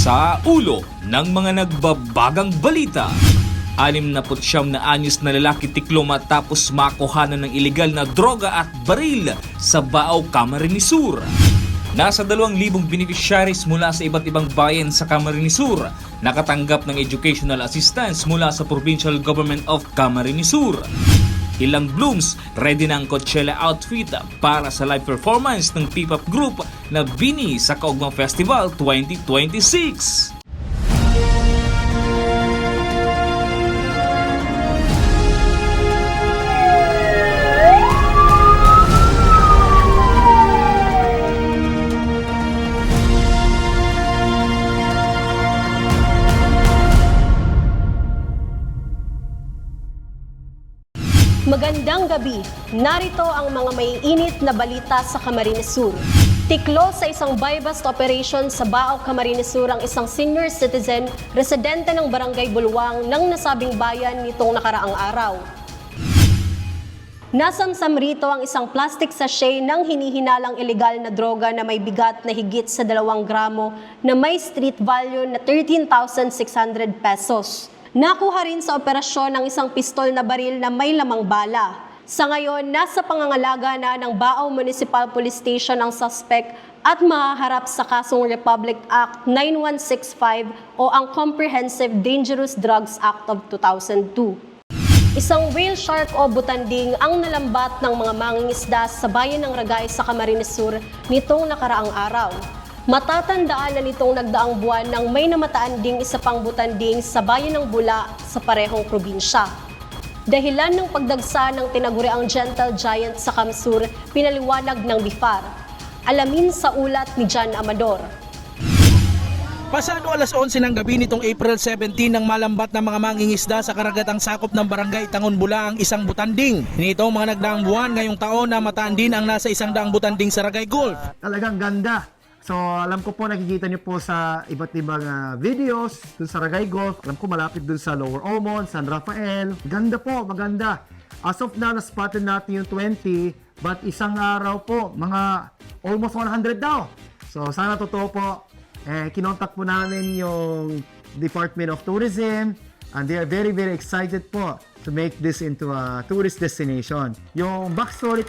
Sa ulo ng mga nagbabagang balita, 69 na anyos na lalaki tiklo matapos makuhanan ng ilegal na droga at baril sa Bao, Camarines Sur. Nasa 2,000 beneficiaries mula sa iba't ibang bayan sa Camarines Sur nakatanggap ng educational assistance mula sa Provincial Government of Camarines Sur. Ilang blooms, ready na ang Coachella outfit para sa live performance ng P-pop group na Bini sa Kaugmang Festival 2026. Magandang gabi. Narito ang mga maiinit na balita sa Camarines Sur. Tiklo sa isang buy-bust operation sa Bao, Camarines Sur ang isang senior citizen, residente ng Barangay Bulwang ng nasabing bayan nitong nakaraang araw. Nasamsam rito ang isang plastic sachet ng hinihinalang ilegal na droga na may bigat na higit sa 2 gramo na may street value na 13,600 pesos. Nakuha rin sa operasyon ng isang pistol na baril na may lamang bala. Sa ngayon, nasa pangangalaga na ng Bao Municipal Police Station ang suspect at mahaharap sa kasong Republic Act 9165 o ang Comprehensive Dangerous Drugs Act of 2002. Isang whale shark o butanding ang nalambat ng mga mangingisda sa bayan ng Ragay sa Camarines Sur nitong nakaraang araw. Matatandaan na nitong nagdaang buwan nang may namataan ding isa pang butanding sa bayan ng Bula sa parehong probinsya. Dahilan ng pagdagsa ng tinaguriang gentle giant sa Kamsur, pinaliwanag ng BIFAR. Alamin sa ulat ni John Amador. Pasado alas 11 ng gabi nitong April 17 nang malambat ng mga mangingisda sa karagatang sakop ng barangay Tangon Bula ang isang butanding. Nitong mga nagdaang buwan ngayong taon na mataan din ang nasa 100 butanding sa Ragay Gulf. Talagang ganda. So, alam ko po nakikita niyo po sa iba't ibang videos dun sa Ragay Gulf. Alam ko malapit dun sa Lower Omon, San Rafael. Ganda po, maganda. As of now, na-spotted natin yung 20, but isang araw po, mga almost 100 daw. So, sana totoo po. Kinontak po namin yung Department of Tourism and they are very, very excited po to make this into a tourist destination. Yung backstory,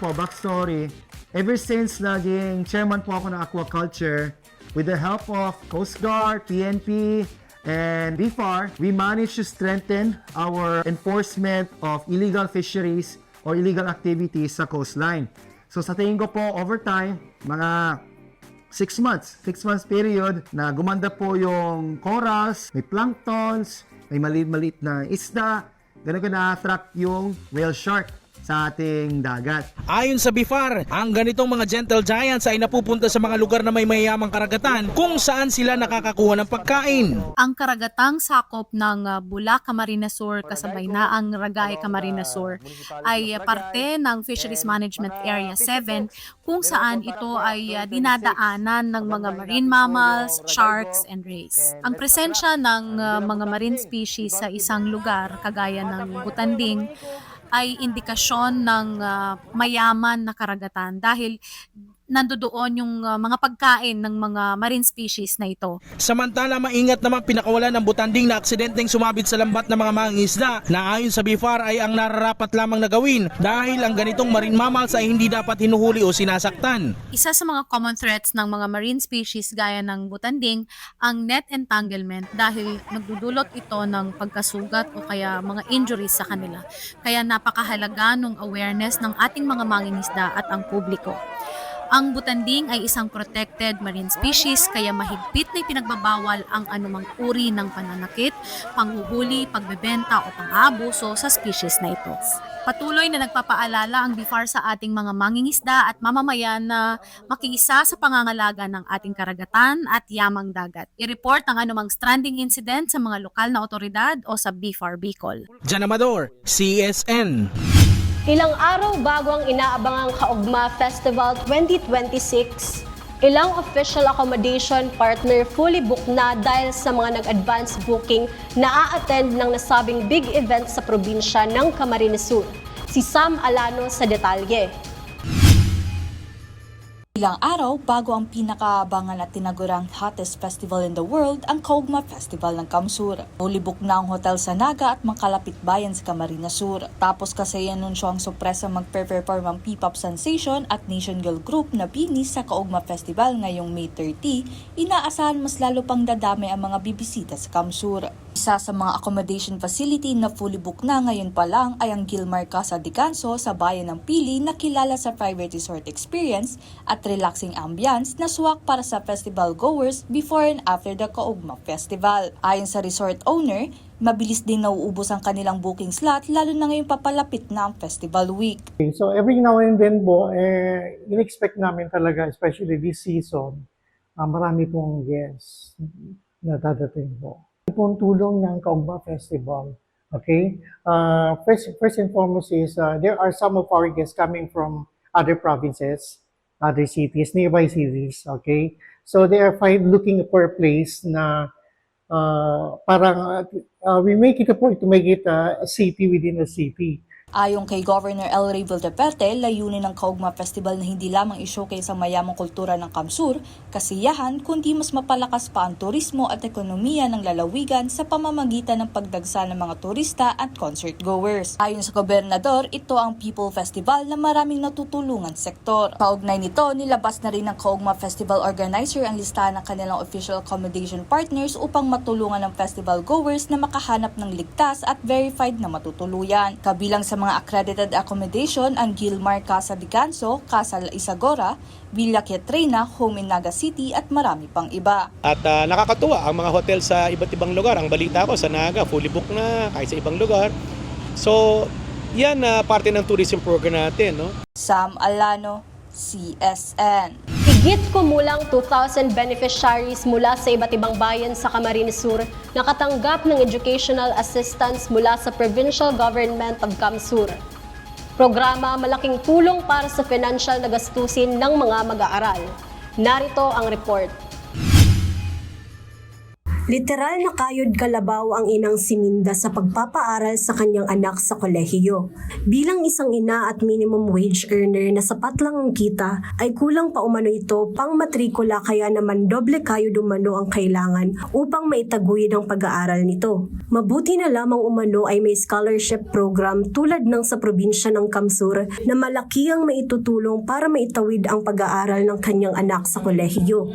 ever since naging chairman po ako ng aquaculture, with the help of Coast Guard, PNP, and BIFAR, we managed to strengthen our enforcement of illegal fisheries or illegal activities sa coastline. So sa tingin ko po, over time, mga 6 months period, na gumanda po yung corals, may planktons, may maliit na isda, ganun ko na-attract yung whale shark sa ating dagat. Ayon sa BIFAR, ang ganitong mga gentle giants ay napupunta sa mga lugar na may mayamang karagatan kung saan sila nakakakuha ng pagkain. Ang karagatang sakop ng Bula, Camarines Sur kasabay na ang Ragay, Camarines Sur ay parte ng Fisheries Management Area 7 kung saan ito ay dinadaanan ng mga marine mammals, sharks, and rays. Ang presensya ng mga marine species sa isang lugar kagaya ng butanding ay indikasyon ng mayaman na karagatan dahil nandoon yung mga pagkain ng mga marine species na ito. Samantala, maingat naman pinakawalan ng butanding na aksidenteng sumabit sa lambat ng mga mangingisda na ayon sa BIFAR ay ang nararapat lamang na gawin dahil ang ganitong marine mammals ay hindi dapat hinuhuli o sinasaktan. Isa sa mga common threats ng mga marine species gaya ng butanding ang net entanglement dahil nagdudulot ito ng pagkasugat o kaya mga injuries sa kanila. Kaya napakahalaga ng awareness ng ating mga mangingisda at ang publiko. Ang butanding ay isang protected marine species kaya mahigpit na ipinagbabawal ang anumang uri ng pananakit, panghuhuli, pagbebenta o pang-aabuso sa species na ito. Patuloy na nagpapaalala ang BIFAR sa ating mga mangingisda at mamamayan na makiisa sa pangangalaga ng ating karagatan at yamang dagat. I-report ang anumang stranding incident sa mga lokal na otoridad o sa BIFAR Bicol. John Amador, CSN. Ilang araw bago ang inaabangang Kaugma Festival 2026, ilang official accommodation partner fully booked na dahil sa mga nag-advance booking na a-attend ng nasabing big event sa probinsya ng Camarines Sur. Si Sam Alano sa detalye. Ilang araw bago ang pinakaabangan at tinagurang hottest festival in the world, ang Kaugma Festival ng Kamsur. Fully booked na ang hotel sa Naga at Mangkalapit Bayan sa Camarines Sur. Tapos kasi anunsyo ang sorpresa magpe-perform ang P-pop sensation at Nation Girl Group na Bini sa Kaugma Festival ngayong May 30, inaasahan mas lalo pang dadami ang mga bibisita sa Kamsur. Isa sa mga accommodation facility na fully booked na ngayon pa lang ay ang Gilmar Casa de Canso sa bayan ng Pili na kilala sa private resort experience at relaxing ambience na swak para sa festival goers before and after the Kaugma Festival. Ayon sa resort owner, mabilis din nauubos ang kanilang booking slot lalo na ngayong papalapit na ang festival week. So every now and then po, in-expect namin talaga, especially this season, marami pong guests na dadating po. Ito pong tulong ng Kaugma Festival. Okay? First and foremost is there are some of our guests coming from other provinces, other cities, nearby cities. Okay? So they are looking for a place na we make it a point to make it a city within a city. Ayon kay Governor El Rey Vildeverte, layunin ng Kaugma Festival na hindi lamang i-showcase ang mayamang kultura ng Kamsur, kasiyahan, kundi mas mapalakas pa ang turismo at ekonomiya ng lalawigan sa pamamagitan ng pagdagsa ng mga turista at concert goers. Ayon sa gobernador, ito ang People Festival na maraming natutulungan sektor. Kaugnay nito, nilabas na rin ng Kaugma Festival organizer ang listahan ng kanilang official accommodation partners upang matulungan ng festival goers na makahanap ng ligtas at verified na matutuluyan. Kabilang sa mga accredited accommodation ang Gilmar Casa de Canso, Casa La Isagora, Villa Quietrena, Home in Naga City at marami pang iba. At nakakatuwa ang mga hotel sa iba't ibang lugar. Ang balita ko sa Naga, fully booked na kahit sa ibang lugar. So, yan parte ng tourism program natin. No? Sam Alano, CSN. Higit kumulang 2,000 beneficiaries mula sa iba't ibang bayan sa Camarines Sur nakatanggap ng educational assistance mula sa Provincial Government of Kamsur. Programa malaking tulong para sa financial na gastusin ng mga mag-aaral. Narito ang report. Literal na kayod kalabaw ang inang si Minda sa pagpapaaral sa kanyang anak sa kolehiyo. Bilang isang ina at minimum wage earner na sapat lang ang kita, ay kulang pa umano ito pang matrikula kaya naman doble kayod umano ang kailangan upang maitaguyod ang pag-aaral nito. Mabuti na lamang umano ay may scholarship program tulad ng sa probinsya ng Kamsur na malaki ang maitutulong para maitawid ang pag-aaral ng kanyang anak sa kolehiyo.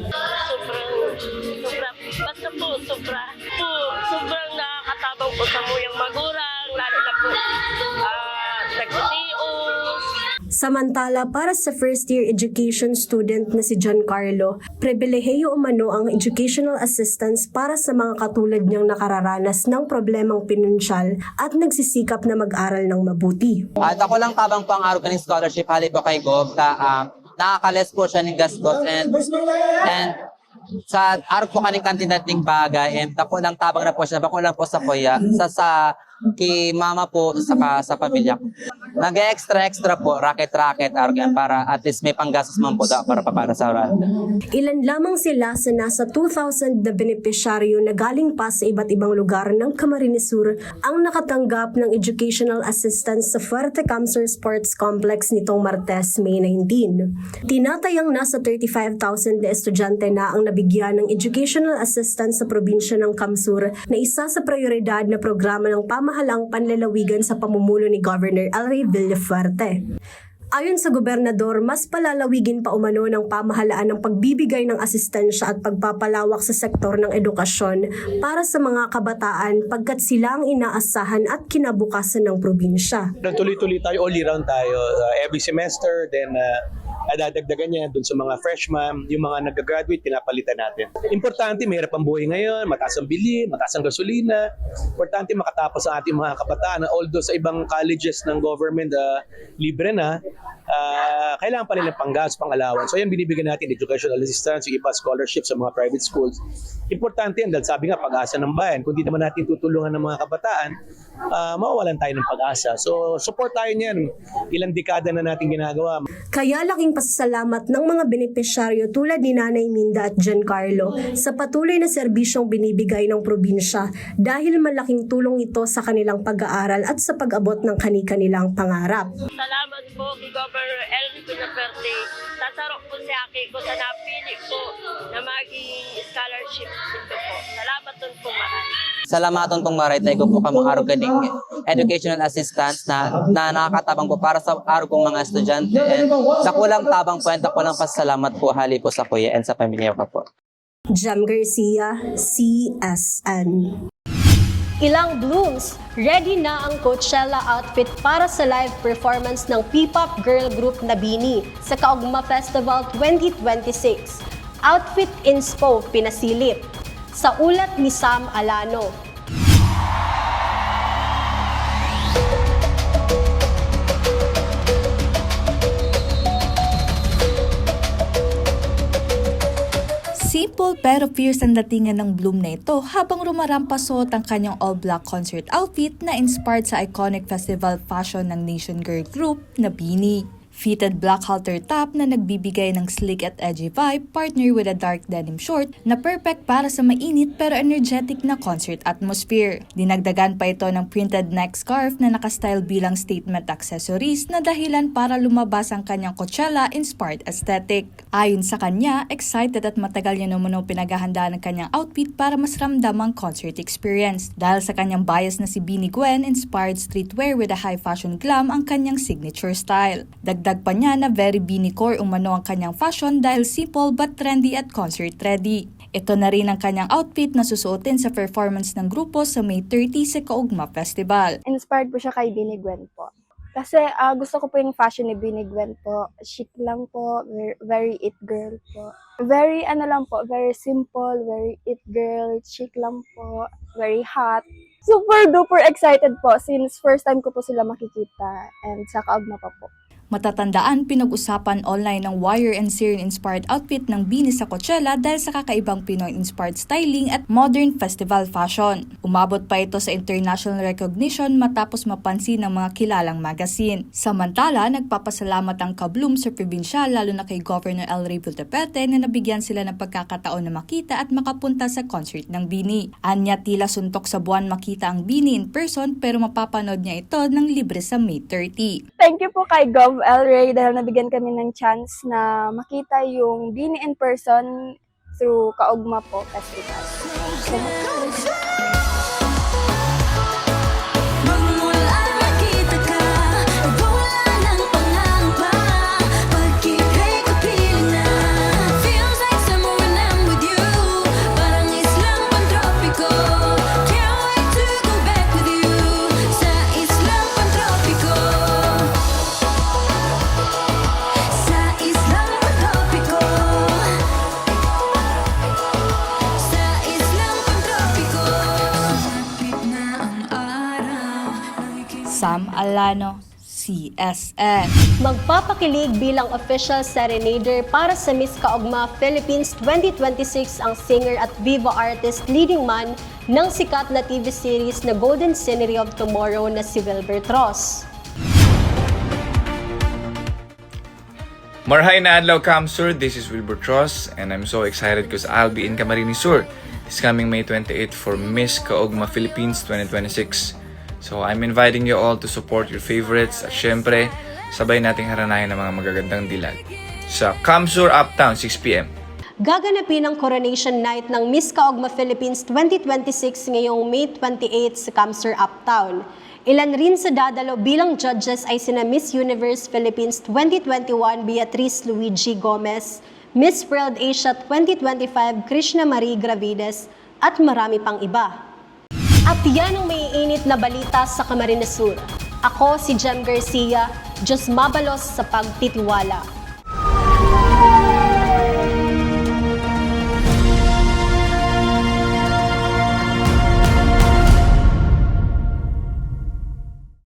Sobrang nakakatabang po sa muyang magurang, lalo na po nagtitios. Samantala, para sa first-year education student na si Giancarlo, pribilehiyo umano ang educational assistance para sa mga katulad niyang nakararanas ng problemang pinansyal at nagsisikap na mag-aral ng mabuti. At ako lang tabang pang araw kaning scholarship hali po kay Gov nakakales po siya ng gastos and sa araw po kaning kantin-dating bagay and ako lang tabang na po siya, bako lang po sa kuya, sa kay mama po, saka sa pamilya ko. Nag-extra po, racket argan para at least may panggastos man po para sa oral. Ilan lamang sila sa nasa 2,000 na benepisyaryo na galing pa sa iba't ibang lugar ng Camarines Sur ang nakatanggap ng educational assistance sa Fuerte Kamsur Sports Complex nitong Martes, May 19. Tinatayang nasa 35,000 na estudyante na ang nabigyan ng educational assistance sa probinsya ng Kamsur na isa sa prioridad na programa ng pamahalang panlalawigan sa pamumuno ni Governor El Rey Vildeverte. Ayon sa gobernador, mas palalawigin pa umano ng pamahalaan ng pagbibigay ng asistensya at pagpapalawak sa sektor ng edukasyon para sa mga kabataan pagkat sila ang inaasahan at kinabukasan ng probinsya. Tuloy-tuloy tayo, all year round tayo, every semester, then dadagdagan niya dun sa mga freshman, yung mga nag-graduate, pinapalitan natin. Importante, mahirap ang buhay ngayon, mataas ang bilhin, mataas ang gasolina. Importante makatapos ang ating mga kabataan. Although sa ibang colleges ng government, libre na, kailangan pa rin ng panggas, pang-allowance. So yan, binibigyan natin educational assistance, yung iba scholarship sa mga private schools. Importante yan, dahil sabi nga, pag-asa ng bayan. Kung di naman natin tutulungan ng mga kabataan, mawawalan tayo ng pag-asa. So support tayo niyan. Ilang dekada na natin ginagawa. Kaya laking Nanghihingi pasasalamat ng mga benepisyaryo tulad ni Nanay Minda at Giancarlo sa patuloy na serbisyong binibigay ng probinsya dahil malaking tulong ito sa kanilang pag-aaral at sa pag-abot ng kani-kanilang pangarap. Salamat po kay Governor Elvi Pinaperte. Tasarok po si Aki ko sa napili po na maging scholarship dito po. Salamat dun po marami. Salamaton pong maritay ko po kamang araw ganing educational assistance na nakakatabang po para sa araw kong mga estudyante. And sa kulang tabang po, and kulang pasalamat po hali po sa kuya and sa pamilya ko po. Jam Garcia, CSN. Ilang blooms, ready na ang Coachella outfit para sa live performance ng P-pop girl group na BINI sa Kaugma Festival 2026. Outfit inspo pinasilip. Sa ulat ni Sam Alano. Simple pero fierce ang datingan ng Bloom na ito habang rumarampasot ang kanyang all-black concert outfit na inspired sa iconic festival fashion ng Nation Girl Group na BINI. Fitted black halter top na nagbibigay ng slick at edgy vibe partner with a dark denim short na perfect para sa mainit pero energetic na concert atmosphere. Dinagdagan pa ito ng printed neck scarf na nakastyle bilang statement accessories na dahilan para lumabas ang kanyang Coachella-inspired aesthetic. Ayon sa kanya, excited at matagal niya naman pinaghahandaan ng kanyang outfit para mas ramdam ang concert experience. Dahil sa kanyang bias na si BINI Gwen, inspired streetwear with a high fashion glam ang kanyang signature style. Dagdag pa niya na very BINI core umano ang kanyang fashion dahil simple but trendy at concert ready. Ito na rin ang kanyang outfit na susuotin sa performance ng grupo sa May 30 sa Kaugma Festival. Inspired po siya kay BINI Gwen po. Kasi gusto ko po yung fashion ni BINI Gwen po. Chic lang po, very it girl po. Very very simple, very it girl, chic lang po, very hot. Super duper excited po since first time ko po sila makikita and sa Kaugma pa po. Matatandaan, pinag-usapan online ng Wire and Siren-inspired outfit ng BINI sa Coachella dahil sa kakaibang Pinoy-inspired styling at modern festival fashion. Umabot pa ito sa international recognition matapos mapansin ng mga kilalang magazine. Samantala, nagpapasalamat ang ka-Bloom sa probinsya lalo na kay Governor Elvi Pinaperte na nabigyan sila ng pagkakataon na makita at makapunta sa concert ng BINI. Anya tila suntok sa buwan makita ang BINI in person pero mapapanood niya ito ng libre sa May 30. Thank you po kay Gov. Ray dahil nabigyan kami ng chance na makita yung BINI in person through Kaugma po Festival. Sam Alano, CSN. Magpapakilig bilang official serenader para sa Miss Kaugma Philippines 2026 ang singer at Viva artist leading man ng sikat na TV series na Golden Scenery of Tomorrow na si Wilbert Ross. Marhay na adlaw Kamsur, this is Wilbert Ross and I'm so excited because I'll be in Camarines Sur this coming May 28 for Miss Kaugma Philippines 2026. So I'm inviting you all to support your favorites at syempre, sabay nating haranayan ng mga magagandang dilag sa Kamsur Uptown 6pm. Gaganapin ang Coronation Night ng Miss Kaugma Philippines 2026 ngayong May 28 sa Kamsur Uptown. Ilan rin sa dadalo bilang judges ay sina Miss Universe Philippines 2021 Beatrice Luigi Gomez, Miss World Asia 2025 Krishna Marie Gravides at marami pang iba. At yan ang maiinit na balita sa Camarines Sur. Ako si Jam Garcia, Diyos mabalos sa pagtitiwala.